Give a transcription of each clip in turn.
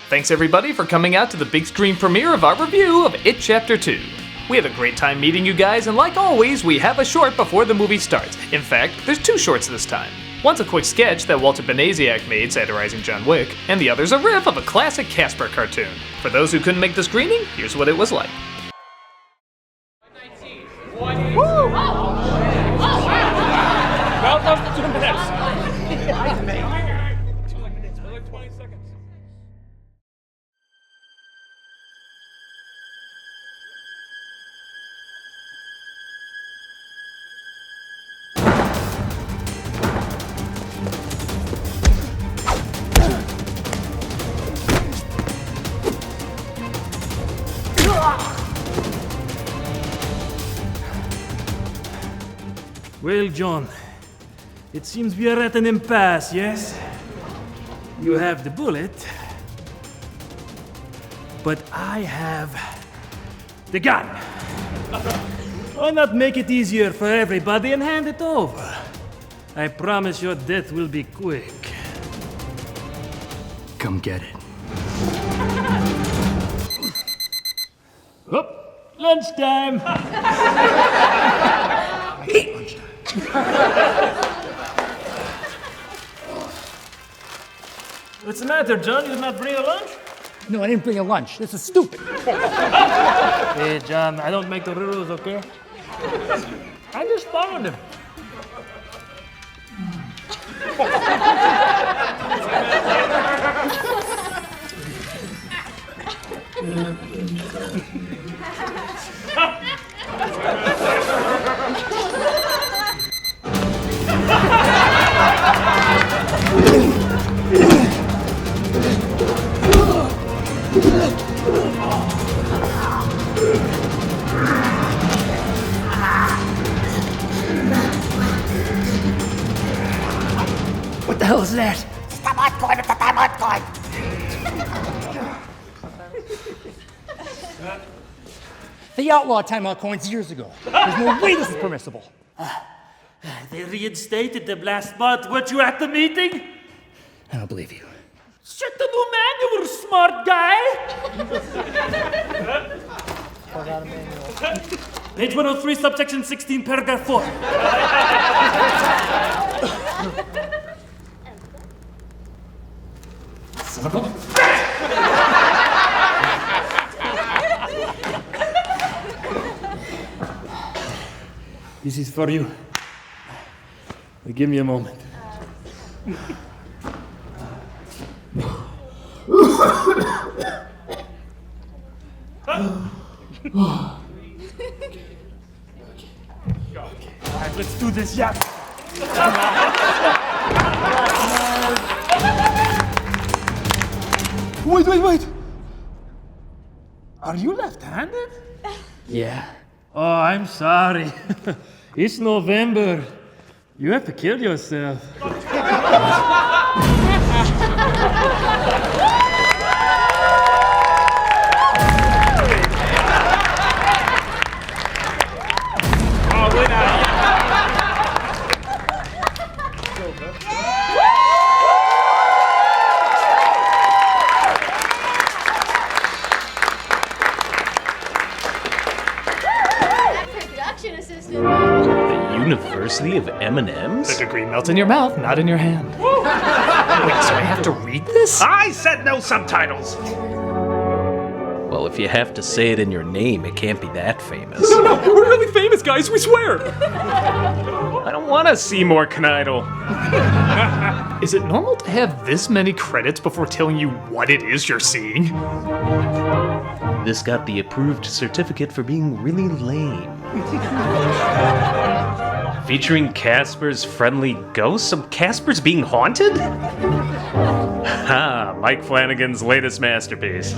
Thanks everybody for coming out to the big screen premiere of our review of It Chapter 2. We had a great time meeting you guys, and like always, we have a short before the movie starts. In fact, there's 2 shorts this time. One's a quick sketch that Walter Benesiak made satirizing John Wick, and the other's a riff of a classic Casper cartoon. For those who couldn't make the screening, here's what it was like. Woo! Welcome to 2 minutes. Well, John, it seems we are at an impasse, yes? You have the bullet, but I have the gun. Why not make it easier for everybody and hand it over? I promise your death will be quick. Come get it. Oh, lunchtime! What's the matter, John? You did not bring a lunch? No, I didn't bring a lunch. This is stupid. Hey, John, I don't make the rules, okay? I just followed him. What the hell is that? They outlawed timeout coins years ago. There's no way this is permissible. They reinstated them last month. Weren't you at the meeting? I don't believe you. Check the new manual, smart guy! Page 103, subsection 16, paragraph 4. Son of a... This is for you. Give me a moment. Alright, let's do this, yeah. Wait. Are you left-handed? Yeah. Oh, I'm sorry. It's November. You have to kill yourself. Production assistant. The University of M&Ms? The degree melts in your mouth, not in your hand. Wait, so I have to read this? I said no subtitles! Well, if you have to say it in your name, it can't be that famous. No, we're really famous, guys, we swear! I don't want to see more Kneidl. Is it normal to have this many credits before telling you what it is you're seeing? This got the approved certificate for being really lame. Featuring Casper's friendly ghost? Some Casper's being haunted? Ha, Mike Flanagan's latest masterpiece.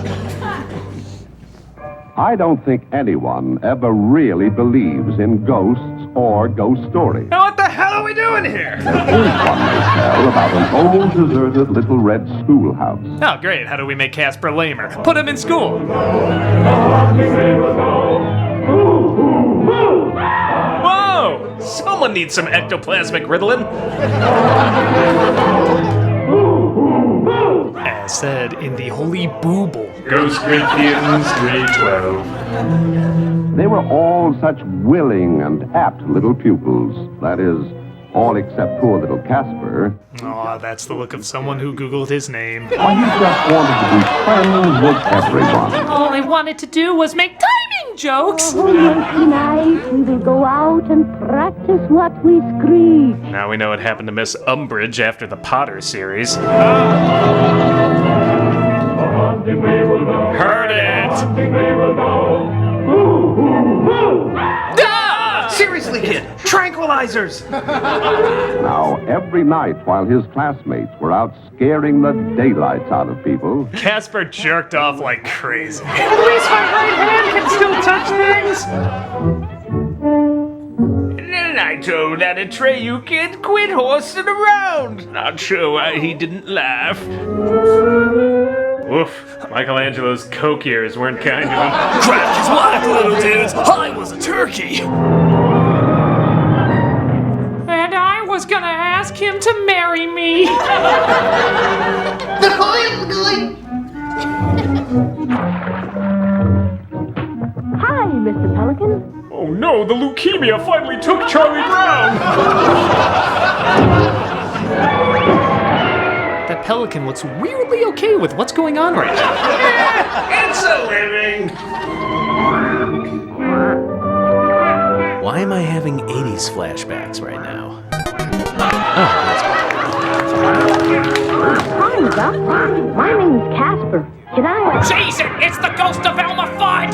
I don't think anyone ever really believes in ghosts or ghost stories. Now what the hell are we doing here? Here's one they tell about an old, deserted little red schoolhouse. Oh, great. How do we make Casper lamer? Put him in school. Whoa! Someone needs some ectoplasmic Ritalin. As said in the Holy Booble. Ghost Corinthians 3:12. They were all such willing and apt little pupils. That is, all except poor little Casper. Aw, that's the look of someone who Googled his name. Why, he just wanted to be friends with everyone. All I wanted to do was make timing jokes. Oh, yes, tonight we will go out and practice what we scream. Now we know what happened to Miss Umbridge after the Potter series. Heard it! Seriously, kid, tranquilizers! Now, every night while his classmates were out scaring the daylights out of people, Casper jerked off like crazy. At least my right hand can still touch things! And then I told that Atreyu kid quit horsing around. Not sure why he didn't laugh. Oof, Michelangelo's coke ears weren't kind to him. Crack his whack, little dudes. I was a turkey. And I was gonna ask him to marry me. Hi, Mr. Pelican. Oh no, the leukemia finally took Charlie Brown! That pelican looks weirdly okay with what's going on right now. It's a living! Why am I having 80s flashbacks right now? Hi, Doc. My name's Casper. Can I... Jason, it's the ghost of Elmer Fudd!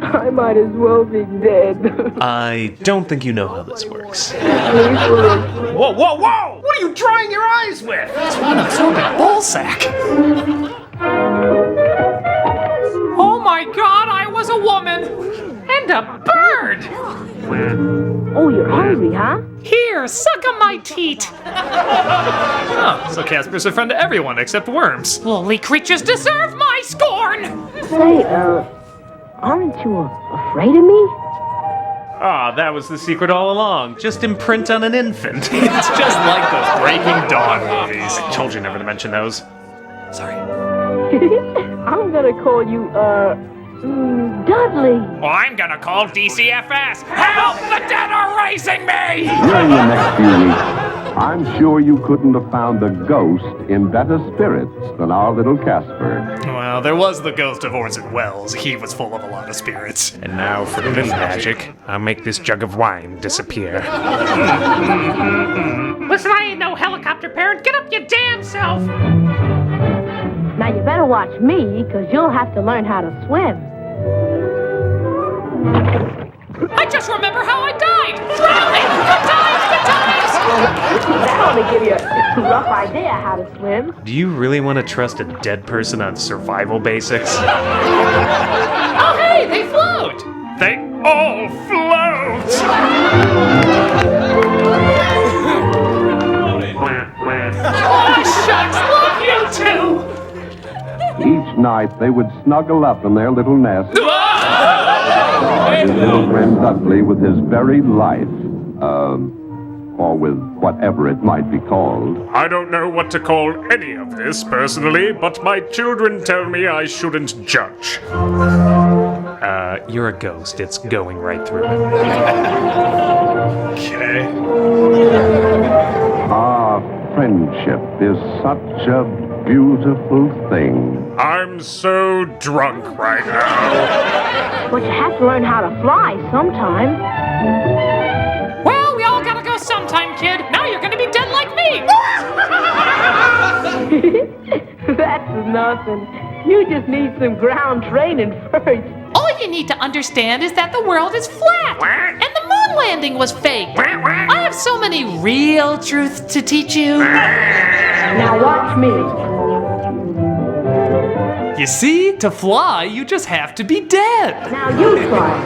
I might as well be dead. I don't think you know how this works. Whoa, whoa, whoa! What are you drying your eyes with? It's one absorbent ball sack. Oh my god, I was a woman! And a bird! Oh, you're hungry, huh? Here, suck on my teat! Oh, so Casper's a friend to everyone except worms. Lowly creatures deserve my scorn! Say, aren't you afraid of me? Ah, that was the secret all along. Just imprint on an infant. It's just like those Breaking Dawn movies. I told you never to mention those. Sorry. I'm gonna call you, Dudley. Well, I'm gonna call DCFS. Help! The dead are raising me! during the next few weeks, I'm sure you couldn't have found a ghost in better spirits than our little Casper. Well, there was the ghost of Orson Welles. He was full of a lot of spirits. And now for the magic. I'll make this jug of wine disappear. Listen, I ain't no helicopter parent. Get up your damn self! Now you better watch me, because you'll have to learn how to swim. I just remember how I died! Drowning! Good times! Good times! That ought to give you a rough idea how to swim. Do you really want to trust a dead person on survival basics? Oh, hey, they float! They all float! Oh, shucks, love you too! Each night they would snuggle up in their little nest, his little friend Dudley with his very life, or with whatever it might be called. I don't know what to call any of this personally, but my children tell me I shouldn't judge. You're a ghost. It's going right through it. Okay. Ah, friendship is such a beautiful thing. I'm so drunk right now. But you have to learn how to fly sometime. Well, we all gotta go sometime, kid. Now you're gonna be dead like me! That's nothing. You just need some ground training first. All you need to understand is that the world is flat, and the moon landing was fake. I have so many real truths to teach you. Now watch me. You see, to fly, you just have to be dead. Now you try.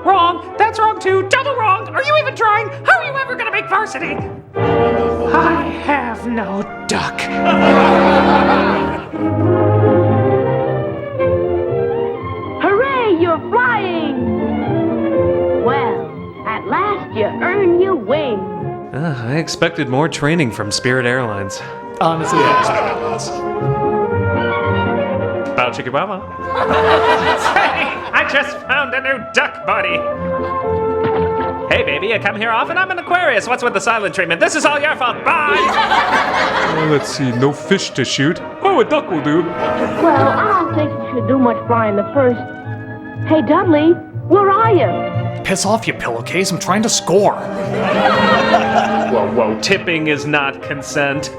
Wrong. That's wrong too. Double wrong. Are you even trying? How are you ever gonna make varsity? I have no duck. Hooray, you're flying! Well, at last you earn your wings. I expected more training from Spirit Airlines. Honestly, I expected less. Bow chicka bow wow. Hey, I just found a new duck buddy. Hey, baby, I come here often. I'm an Aquarius. What's with the silent treatment? This is all your fault. Bye! Let's see, no fish to shoot. Oh, a duck will do. Well, I don't think you should do much flying the first. Hey, Dudley, where are you? Piss off, you pillowcase. I'm trying to score. Whoa, whoa, tipping is not consent.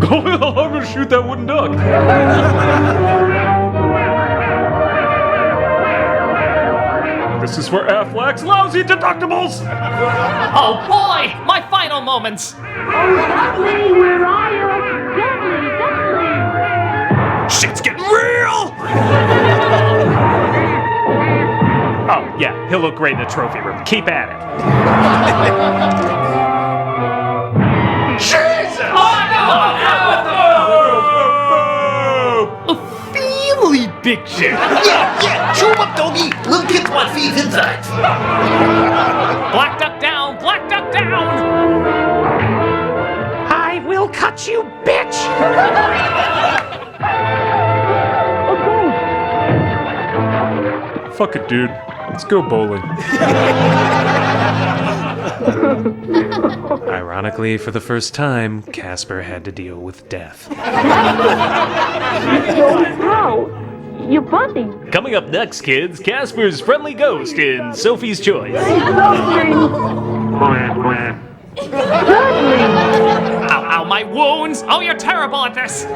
Go in the harbor, shoot that wooden duck. This is for Affleck's lousy deductibles. Oh boy, my final moments. Dudley, where are you? Dudley! Shit's getting real. Oh, yeah, he'll look great in a trophy room. Keep at it. Jesus! A family picture. Yeah, chew 'em up, doggy. Little kids want feed inside. Black duck down, black duck down. I will cut you, bitch! Fuck it, dude. Let's go bowling. Ironically, for the first time, Casper had to deal with death. Bro, your buddy. Coming up next, kids, Casper's friendly ghost in Sophie's Choice. Ow, ow, my wounds. Oh, you're terrible at this.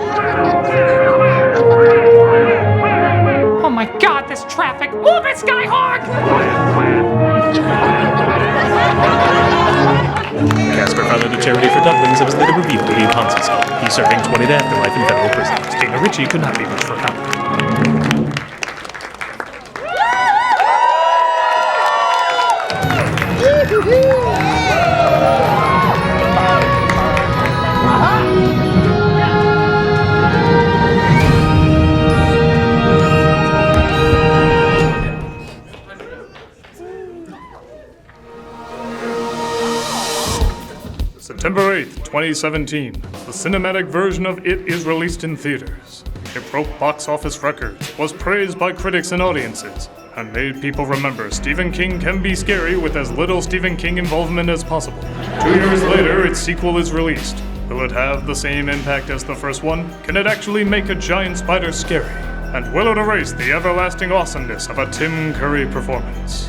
Oh my god, this traffic. Move it, Skyhawk! Casper founded a charity for ducklings that was later revealed to be a Ponzi scheme. He's serving 20 to afterlife in federal prison. Dana Ritchie could not be much for help. September 8th, 2017. The cinematic version of It is released in theaters. It broke box office records, was praised by critics and audiences, and made people remember Stephen King can be scary with as little Stephen King involvement as possible. 2 years later, its sequel is released. Will it have the same impact as the first one? Can it actually make a giant spider scary? And will it erase the everlasting awesomeness of a Tim Curry performance?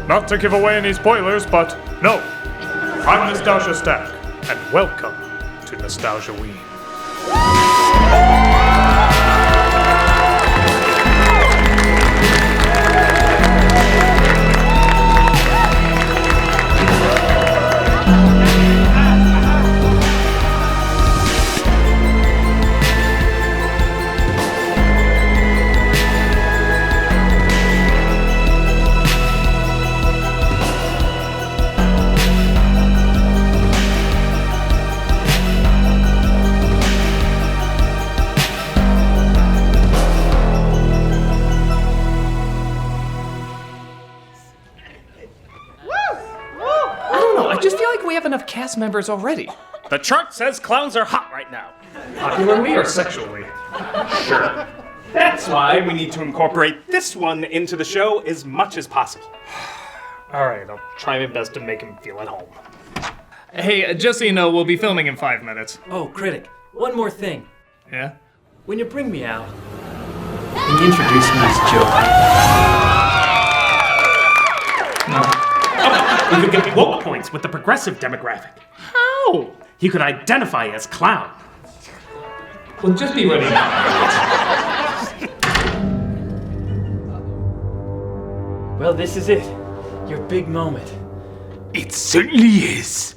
Not to give away any spoilers, but no! I'm Nostalgia Stack, and welcome to Nostalgia Ween. Enough cast members already. The chart says clowns are hot right now. Popularly or sexually? Sure. That's why we need to incorporate this one into the show as much as possible. Alright, I'll try my best to make him feel at home. Hey, just so you know, we'll be filming in 5 minutes. Oh, Critic, one more thing. Yeah? When you bring me out, can you introduce me as Joe? No. You could get woke points with the progressive demographic. How? You could identify as clown. Well, just be ready now. Well, this is it. Your big moment. It certainly is.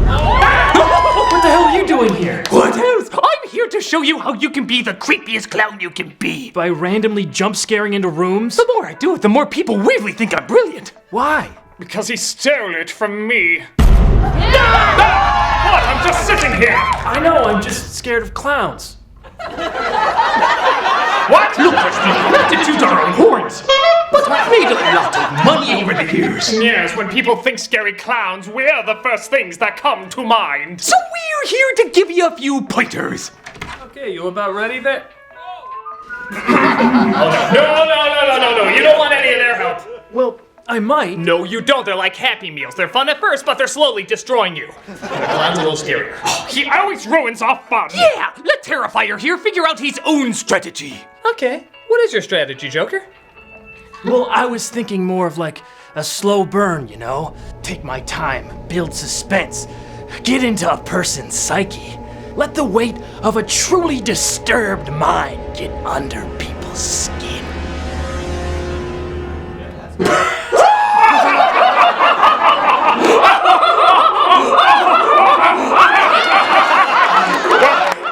What the hell are you doing here? What else? I'm here to show you how you can be the creepiest clown you can be. By randomly jump scaring into rooms? The more I do it, the more people weirdly think I'm brilliant. Why? Because he stole it from me. What? I'm just sitting here. I know, I'm just scared of clowns. What? Look, Steve, not to toot our own horns. But we've made a lot of money over the years. Yes, when people think scary clowns, we're the first things that come to mind. So we're here to give you a few pointers. Okay, you about ready there? Oh, no. You don't want any of their help. Well, I might. No, you don't. They're like Happy Meals. They're fun at first, but they're slowly destroying you. The clown's a little scarier. He always ruins our fun. Yeah, let Terrifier here figure out his own strategy. Okay, what is your strategy, Joker? Well, I was thinking more of like a slow burn, you know? Take my time, build suspense, get into a person's psyche. Let the weight of a truly disturbed mind get under people's skin.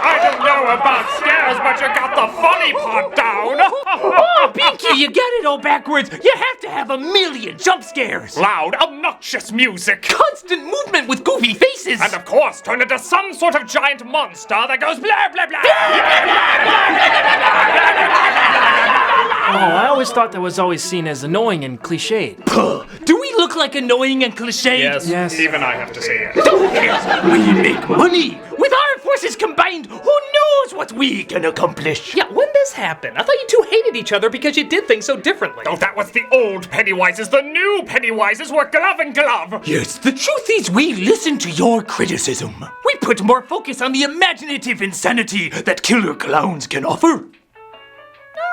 I don't know about scares, but you got the funny part down. Oh, Pinky, you got it all backwards. You have to have a million jump scares. Loud, obnoxious music. Constant movement with goofy faces. And of course, turn into some sort of giant monster that goes blah, blah, blah. Oh, I always thought that was always seen as annoying and cliched. Do we look like annoying and cliched? Yes. Even I have to say it. We make money. With our forces combined, who knows what we can accomplish? Yeah, when this happened? I thought you two hated each other because you did things so differently. Oh, that was the old Pennywises. The new Pennywises were glove and glove. Yes, the truth is we listen to your criticism. We put more focus on the imaginative insanity that killer clowns can offer.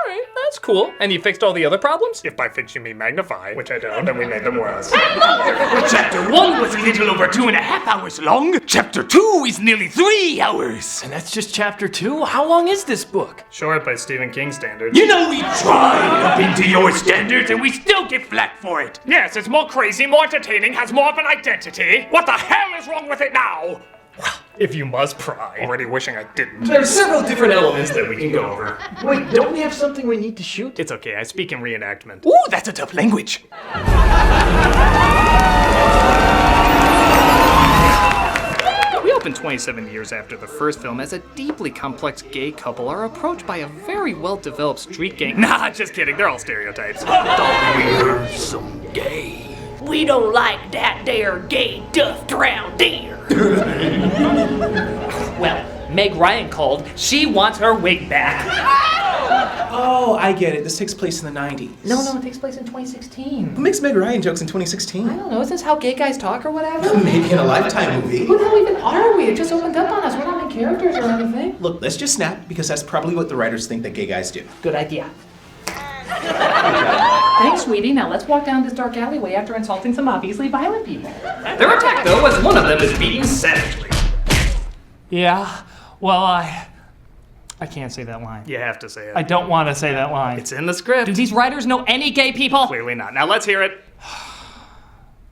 Alright, that's cool. And you fixed all the other problems? If by fix you mean magnify, which I don't, then we made them worse. Chapter 1 was a little over 2.5 hours long. Chapter 2 is nearly 3 hours. And that's just chapter 2? How long is this book? Short by Stephen King standards. You know, we try up into your standards and we still get flack for it. Yes, it's more crazy, more entertaining, has more of an identity. What the hell is wrong with it now? If you must pry. Already wishing I didn't. There's several different elements that we can go over. Wait, don't we have something we need to shoot? It's okay, I speak in reenactment. Ooh, that's a tough language. We opened 27 years after the first film as a deeply complex gay couple are approached by a very well-developed street gang. Nah, just kidding, they're all stereotypes. We're so gay. We don't like that there gay duffed round there. Well, Meg Ryan called. She wants her wig back. Oh, I get it. This takes place in the 90s. No, it takes place in 2016. Who makes Meg Ryan jokes in 2016? I don't know, is this how gay guys talk or whatever? Maybe in a Lifetime movie. Who the hell even are we? It just opened up on us. We're not in characters or anything. Look, let's just snap, because that's probably what the writers think that gay guys do. Good idea. Thanks, sweetie. Now let's walk down this dark alleyway after insulting some obviously violent people. They're attacked, though, as one of them is beaten savagely. Yeah, well, I can't say that line. You have to say it. I don't want to say that line. It's in the script. Do these writers know any gay people? Clearly not. Now let's hear it.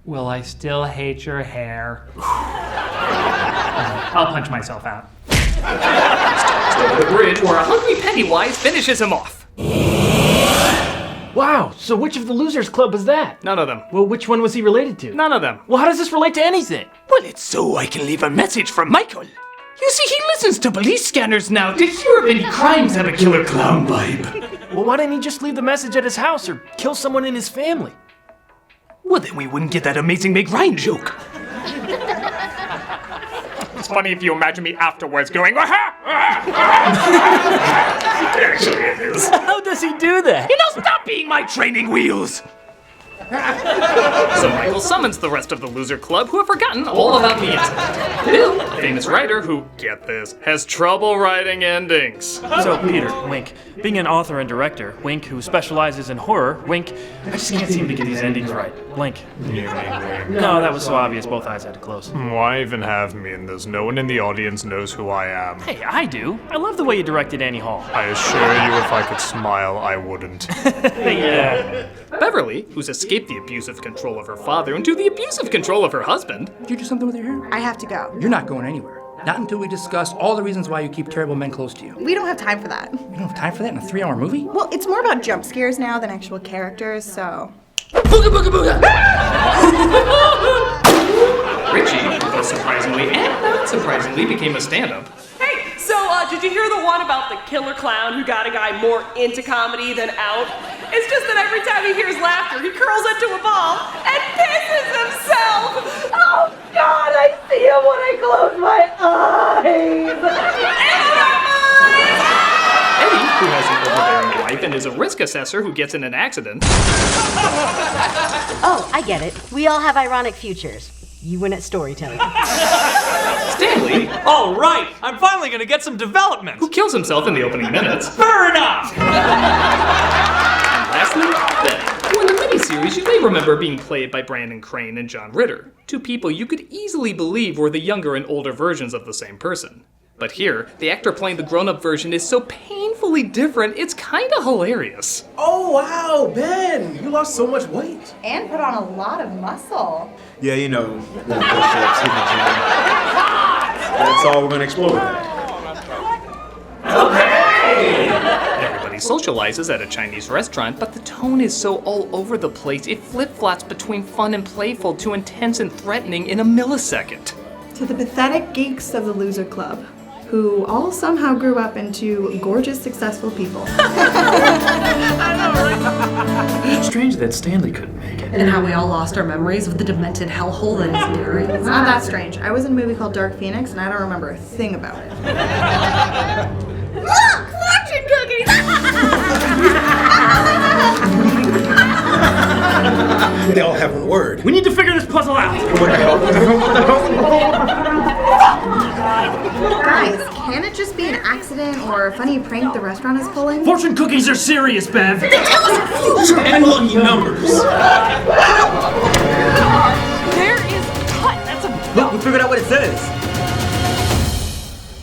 Will I still hate your hair? I'll punch myself out. Over the bridge where a hungry Pennywise finishes him off. Wow, so which of the Losers Club was that? None of them. Well, which one was he related to? None of them. Well, how does this relate to anything? Well, it's so I can leave a message for Michael. You see, he listens to police scanners now to hear if any crimes have a killer clown vibe. Well, why didn't he just leave the message at his house or kill someone in his family? Well, then we wouldn't get that amazing Meg Ryan joke. It's funny if you imagine me afterwards going, aha! Actually, it is. How does he do that? You know, stop being my training wheels. So Michael summons the rest of the Loser Club who have forgotten all about the incident. Bill, a famous writer who, get this, has trouble writing endings. So, Peter, Wink, being an author and director, Wink, who specializes in horror, Wink, I just can't seem to get these endings right. Blink. No, that was so obvious, both eyes had to close. Why even have me in this? No one in the audience knows who I am. Hey, I do. I love the way you directed Annie Hall. I assure you, if I could smile, I wouldn't. Yeah. Beverly, who's escaped the abusive control of her father into the abusive control of her husband. Did you do something with your hair? I have to go. You're not going anywhere. Not until we discuss all the reasons why you keep terrible men close to you. We don't have time for that. You don't have time for that in a 3-hour movie? Well, it's more about jump scares now than actual characters, so... Booga booga booga! Richie, both surprisingly and not surprisingly, became a stand-up. Hey, so did you hear the one about the killer clown who got a guy more into comedy than out? It's just that every time he hears laughter, he curls into a ball and pisses himself. Oh, God, I see him when I close my eyes. Eddie, who has an overbearing wife and is a risk assessor who gets in an accident. Oh, I get it. We all have ironic futures. You win at storytelling. Stanley! All right, I'm finally gonna get some development. Who kills himself in the opening minutes. Fair enough! And lastly, Ben, who in the miniseries you may remember being played by Brandon Crane and John Ritter, two people you could easily believe were the younger and older versions of the same person. But here, the actor playing the grown-up version is so painfully different, it's kinda hilarious. Oh, wow, Ben, you lost so much weight. And put on a lot of muscle. Yeah, you know, little push-ups, hidden gym. That's all we're gonna explore today. Everybody socializes at a Chinese restaurant, but the tone is so all over the place, it flip-flops between fun and playful to intense and threatening in a millisecond. To the pathetic geeks of the Loser Club, who all somehow grew up into gorgeous, successful people. Strange that Stanley couldn't make it. And how we all lost our memories with the demented hellhole that is Derry. It's not that strange. I was in a movie called Dark Phoenix, and I don't remember a thing about it. Look! Fortune cookies! They all have one word. We need to figure this puzzle out. What the hell? Guys, can it just be an accident or a funny prank the restaurant is pulling? Fortune cookies are serious, Bev. They tell us our future! And lucky numbers. There is cut. That's a Look, we figured out what it says.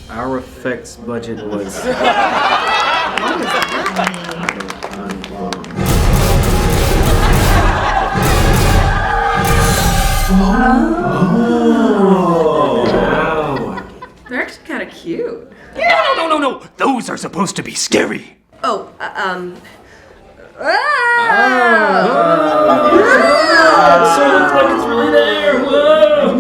Our effects budget was... What does that They're actually kind of cute. No. Those are supposed to be scary. Oh, So it looks like it's really there. Whoa.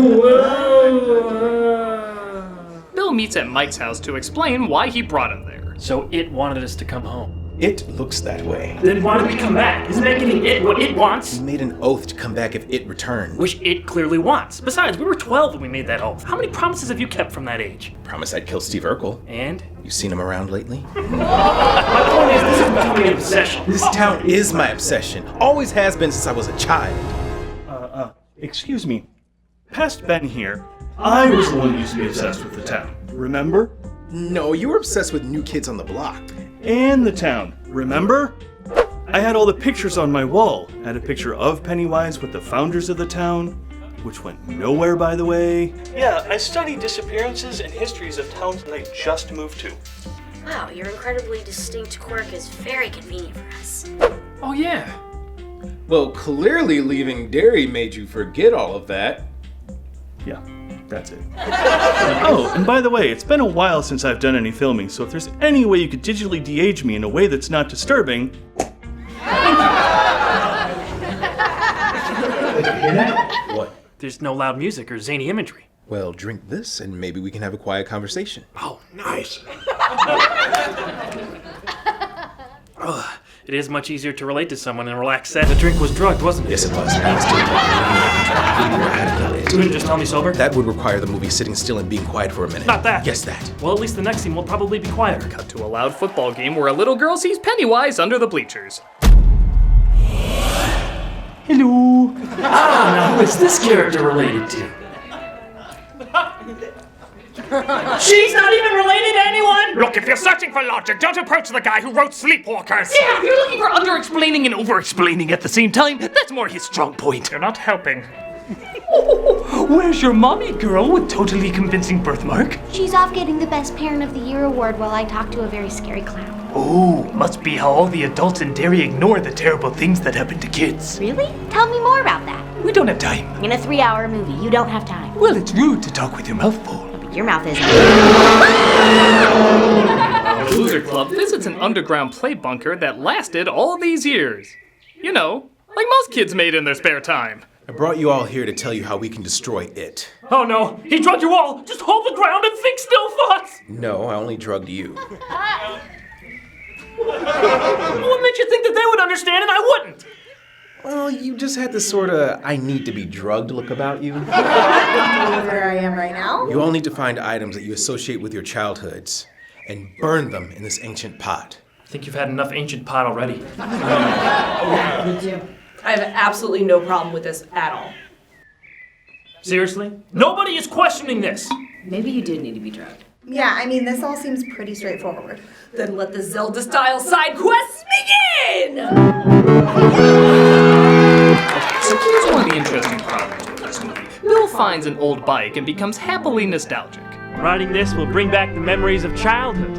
Bill meets at Mike's house to explain why he brought him there. So it wanted us to come home. It looks that way. Then why did we come back? Isn't that giving it what it wants? We made an oath to come back if it returned. Which it clearly wants. Besides, we were 12 when we made that oath. How many promises have you kept from that age? Promise I'd kill Steve Urkel. And? You seen him around lately? My point is, this is becoming an obsession. This town is my obsession. Always has been since I was a child. Excuse me. Past Ben here, I was the one who used to be obsessed with the town. Remember? No, you were obsessed with New Kids on the Block. And the town. Remember? I had all the pictures on my wall. I had a picture of Pennywise with the founders of the town, which went nowhere, by the way. Yeah, I study disappearances and histories of towns that I just moved to. Wow, your incredibly distinct quirk is very convenient for us. Oh, yeah. Well, clearly leaving Derry made you forget all of that. Yeah, that's it. Oh, and by the way, it's been a while since I've done any filming, so if there's any way you could digitally de-age me in a way that's not disturbing... What? There's no loud music or zany imagery. Well, drink this and maybe we can have a quiet conversation. Oh, nice. It is much easier to relate to someone in a relaxed set. The drink was drugged, wasn't it? Yes, it was. You couldn't just tell me sober? That would require the movie sitting still and being quiet for a minute. Not that. Yes, that. Well, at least the next scene will probably be quieter. Cut to a loud football game where a little girl sees Pennywise under the bleachers. Hello. Now who is this character related to? She's not even related to anyone! Look, if you're searching for logic, don't approach the guy who wrote Sleepwalkers! Yeah, if you're looking for under-explaining and over-explaining at the same time, that's more his strong point. You're not helping. Where's your mommy, girl, with totally convincing birthmark? She's off getting the Best Parent of the Year award while I talk to a very scary clown. Oh, must be how all the adults in Derry ignore the terrible things that happen to kids. Really? Tell me more about that. We don't have time. In a 3-hour movie, you don't have time. Well, it's rude to talk with your mouth full. Your mouth isn't. The Loser Club visits an underground play bunker that lasted all these years. You know, like most kids made in their spare time. I brought you all here to tell you how we can destroy it. Oh no, he drugged you all! Just hold the ground and think still thoughts! No, I only drugged you. What made you think that they would understand and I wouldn't? Well, you just had this sort of I need to be drugged look about you. Where I am right now? You all need to find items that you associate with your childhoods and burn them in this ancient pot. I think you've had enough ancient pot already. Yeah, me too. I have absolutely no problem with this at all. Seriously? Nobody is questioning this. Maybe you did need to be drugged. Yeah, I mean, this all seems pretty straightforward. Then let the Zelda-style side quests begin! So here's one of the interesting problems with this movie. Bill finds an old bike and becomes happily nostalgic. Riding this will bring back the memories of childhood.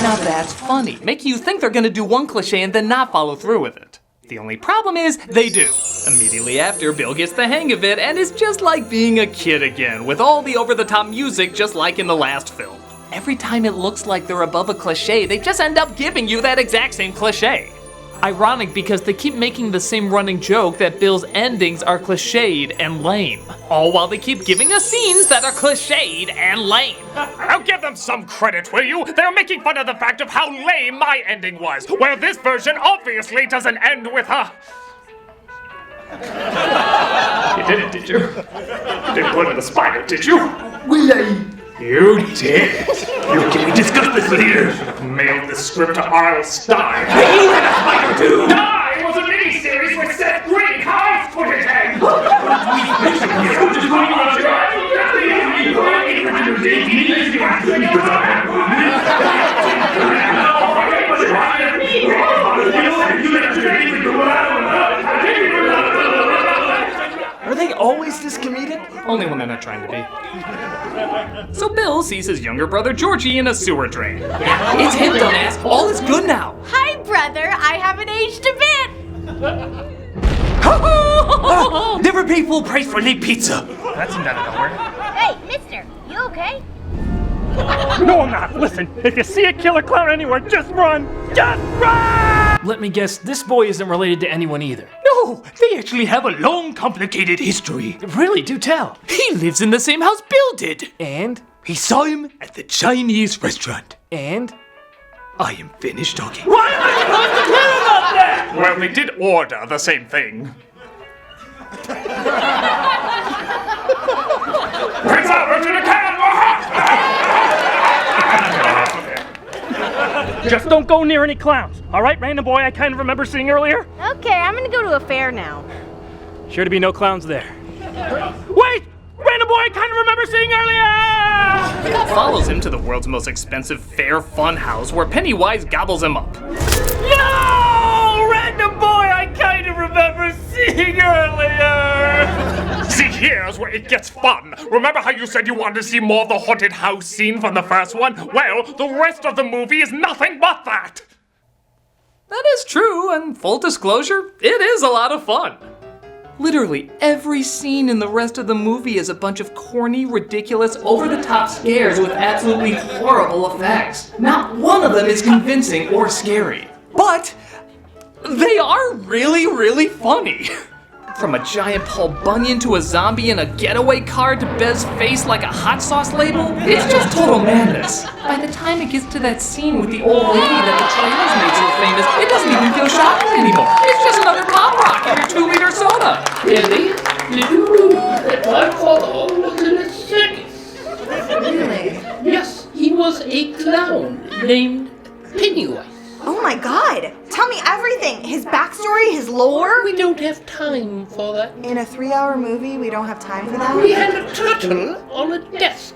Now that's funny, making you think they're gonna do one cliche and then not follow through with it. The only problem is, they do. Immediately after, Bill gets the hang of it and is just like being a kid again, with all the over-the-top music just like in the last film. Every time it looks like they're above a cliche, they just end up giving you that exact same cliche. Ironic because they keep making the same running joke that Bill's endings are cliched and lame. All while they keep giving us scenes that are cliched and lame. Now give them some credit, will you? They're making fun of the fact of how lame my ending was, where this version obviously doesn't end with a... You didn't, did you? You didn't put in the spider, did you? Will I? You did. Can we discuss this later? Should have mailed this script to R.L. Stein. Hey, you had a spider too! Die was a miniseries with Seth Green. How put it in? Are they always this comedic? Only when they're not trying to be. So Bill sees his younger brother Georgie in a sewer drain. It's him, dumbass. All is good now. Hi, brother. I haven't aged a bit. Never pay full price for late pizza! That's out of nowhere. Hey, mister, you okay? No, I'm not. Listen, if you see a killer clown anywhere, just run. Just run! Let me guess, this boy isn't related to anyone either. No, they actually have a long, complicated history. Really, do tell. He lives in the same house Bill did. And? He saw him at the Chinese restaurant. And? I am finished talking. Why am I supposed to care about that? Well, they did order the same thing. Prince Albert in a can! Just don't go near any clowns. All right, random boy I kind of remember seeing earlier? Okay, I'm gonna go to a fair now. Sure to be no clowns there. Wait! Random boy I kind of remember seeing earlier! Bill follows him to the world's most expensive fair fun house where Pennywise gobbles him up. No! Random boy I kind of remember seeing earlier! See, here's where it gets fun. Remember how you said you wanted to see more of the haunted house scene from the first one? Well, the rest of the movie is nothing but that. That is true, and full disclosure, it is a lot of fun. Literally every scene in the rest of the movie is a bunch of corny, ridiculous, over-the-top scares with absolutely horrible effects. Not one of them is convincing or scary. But they are really, really funny. From a giant Paul Bunyan to a zombie in a getaway car to Bez's face like a hot sauce label, it's just total madness. By the time it gets to that scene with the old lady that the trailers made so famous, it doesn't even feel shocking anymore. It's just another pop rock in your 2-liter soda. Billy, did you know that my father was in a circus? Really? Yes, he was a clown named Pennywise. Oh my god! Tell me everything! His backstory, his lore? We don't have time for that. In a 3-hour movie, we don't have time for that? We had a turtle on a desk.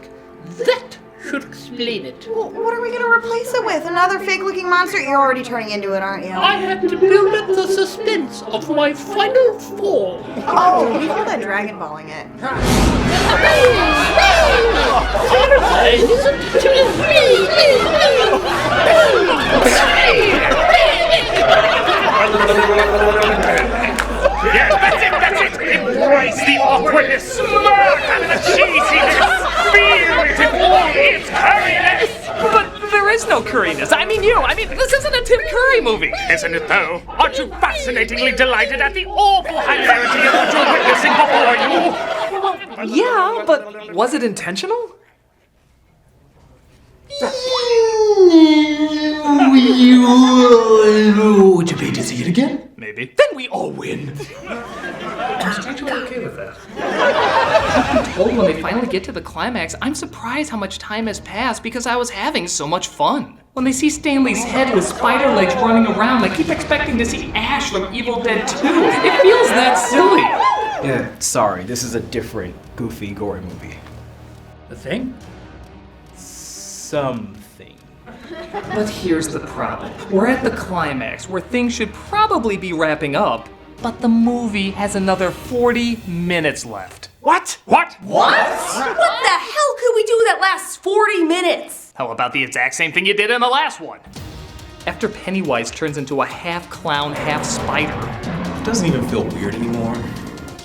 That should explain it. Well, what are we gonna replace it with? Another fake-looking monster? You're already turning into it, aren't you? I had to build up the suspense of my final form. Oh, we call that Dragon Balling it. Yeah, that's it! Embrace the awkwardness, smirk and the cheesiness, feel it in all its curriness! But there is no curriness. This isn't a Tim Curry movie. Isn't it though? Aren't you fascinatingly delighted at the awful hilarity of what you're witnessing before you? Yeah, but was it intentional? Would you pay to see it again? Maybe. Then we all win. I'm strangely okay with that. I'm told when they finally get to the climax, I'm surprised how much time has passed because I was having so much fun. When they see Stanley's head with spider legs running around, I keep expecting to see Ash from Evil Dead 2. It feels that silly. Yeah, sorry, this is a different, goofy, gory movie. The Thing? Something. But here's the problem. We're at the climax where things should probably be wrapping up, but the movie has another 40 minutes left. What? What? What the hell could we do that lasts 40 minutes? How about the exact same thing you did in the last one? After Pennywise turns into a half clown, half spider. It doesn't even feel weird anymore.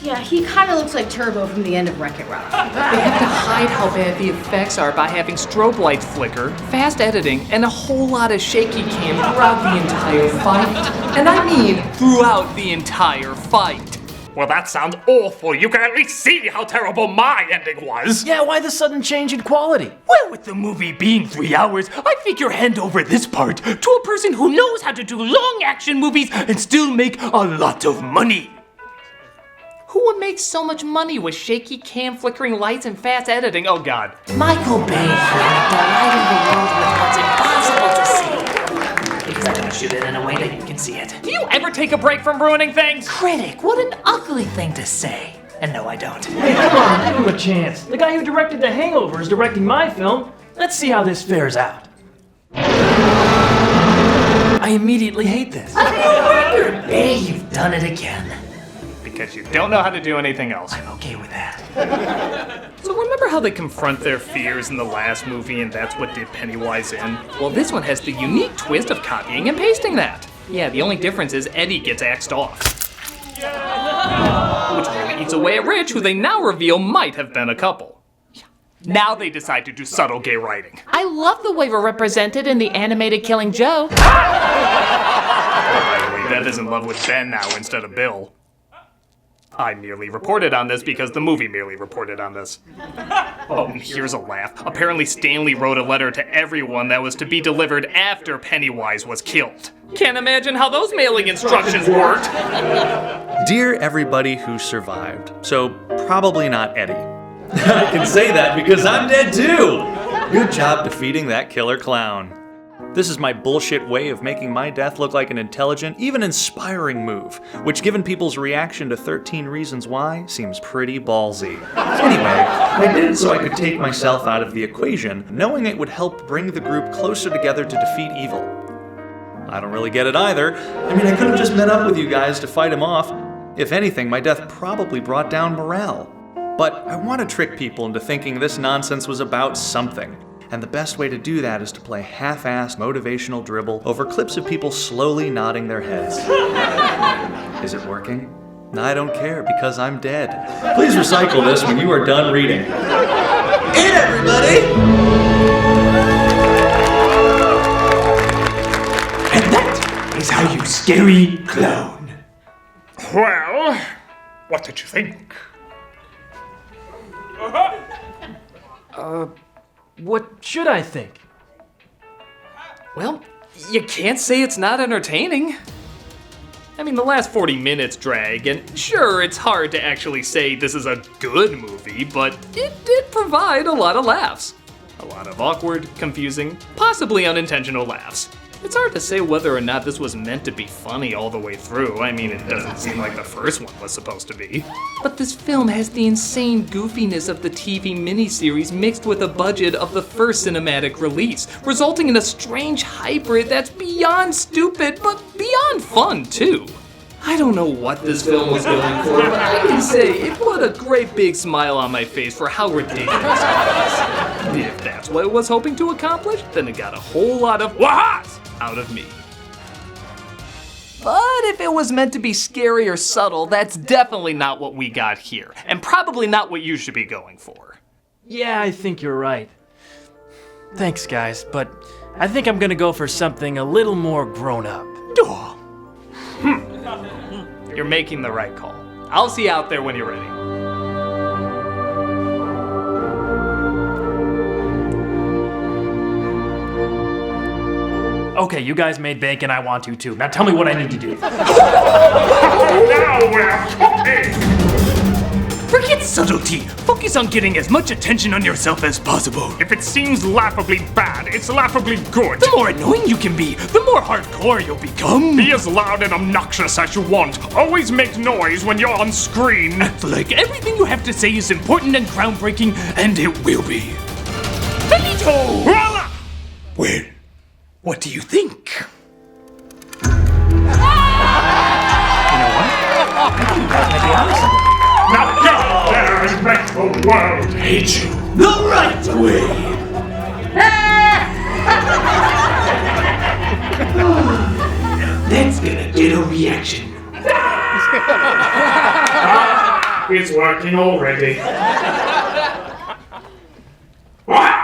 Yeah, he kind of looks like Turbo from the end of Wreck-It Ralph. They have to hide how bad the effects are by having strobe lights flicker, fast editing, and a whole lot of shaky cam throughout the entire fight. And I mean throughout the entire fight. Well, that sounds awful. You can at least see how terrible my ending was. Yeah, why the sudden change in quality? Well, with the movie being 3 hours, I figure hand over this part to a person who knows how to do long action movies and still make a lot of money. Who would make so much money with shaky cam, flickering lights, and fast editing? Oh God. Michael Bay here, delighting the world with what's impossible to see. Because I'm gonna shoot it in a way that you can see it. Do you ever take a break from ruining things? Critic, what an ugly thing to say. And no, I don't. Hey, come on, give him a chance. The guy who directed The Hangover is directing my film. Let's see how this fares out. I immediately hate this. Bay, you've done it again. Because you don't know how to do anything else. I'm okay with that. So remember how they confront their fears in the last movie and that's what did Pennywise in? Well, this one has the unique twist of copying and pasting that. Yeah, the only difference is Eddie gets axed off. Which really eats away at Rich, who they now reveal might have been a couple. Now they decide to do subtle gay writing. I love the way we're represented in the animated Killing Joe. By the way, Beth is in love with Ben now instead of Bill. I merely reported on this because the movie merely reported on this. Oh, and here's a laugh. Apparently Stanley wrote a letter to everyone that was to be delivered after Pennywise was killed. Can't imagine how those mailing instructions worked. Dear everybody who survived, so probably not Eddie. I can say that because I'm dead too! Good job defeating that killer clown. This is my bullshit way of making my death look like an intelligent, even inspiring move, which given people's reaction to 13 Reasons Why, seems pretty ballsy. Anyway, I did it so I could take myself out of the equation, knowing it would help bring the group closer together to defeat evil. I don't really get it either. I mean, I could have just met up with you guys to fight him off. If anything, my death probably brought down morale. But I want to trick people into thinking this nonsense was about something. And the best way to do that is to play half-assed motivational dribble over clips of people slowly nodding their heads. Is it working? I don't care because I'm dead. Please recycle this when you are done reading. In everybody! And that is how you scary clown. Well, what did you think? What should I think? Well, you can't say it's not entertaining. I mean, the last 40 minutes drag, and sure, it's hard to actually say this is a good movie, but it did provide a lot of laughs. A lot of awkward, confusing, possibly unintentional laughs. It's hard to say whether or not this was meant to be funny all the way through. I mean, it doesn't seem like the first one was supposed to be. But this film has the insane goofiness of the TV miniseries mixed with a budget of the first cinematic release, resulting in a strange hybrid that's beyond stupid, but beyond fun, too. I don't know what this film was going for, but I can say it put a great big smile on my face for how ridiculous it was. If that's what it was hoping to accomplish, then it got a whole lot of wahas out of me. But if it was meant to be scary or subtle, that's definitely not what we got here, and probably not what you should be going for. Yeah, I think you're right. Thanks, guys, but I think I'm gonna go for something a little more grown up. You're making the right call. I'll see you out there when you're ready. Okay, you guys made bank and I want to too. Now tell me what I need to do. Now we're cooking! Forget subtlety. Focus on getting as much attention on yourself as possible. If it seems laughably bad, it's laughably good. The more annoying you can be, the more hardcore you'll become. Be as loud and obnoxious as you want. Always make noise when you're on screen. Act like everything you have to say is important and groundbreaking, and it will be. Benito! Well, what do you think? Now go there and make the world hate you. The right way! That's gonna get a reaction. It's working already. What?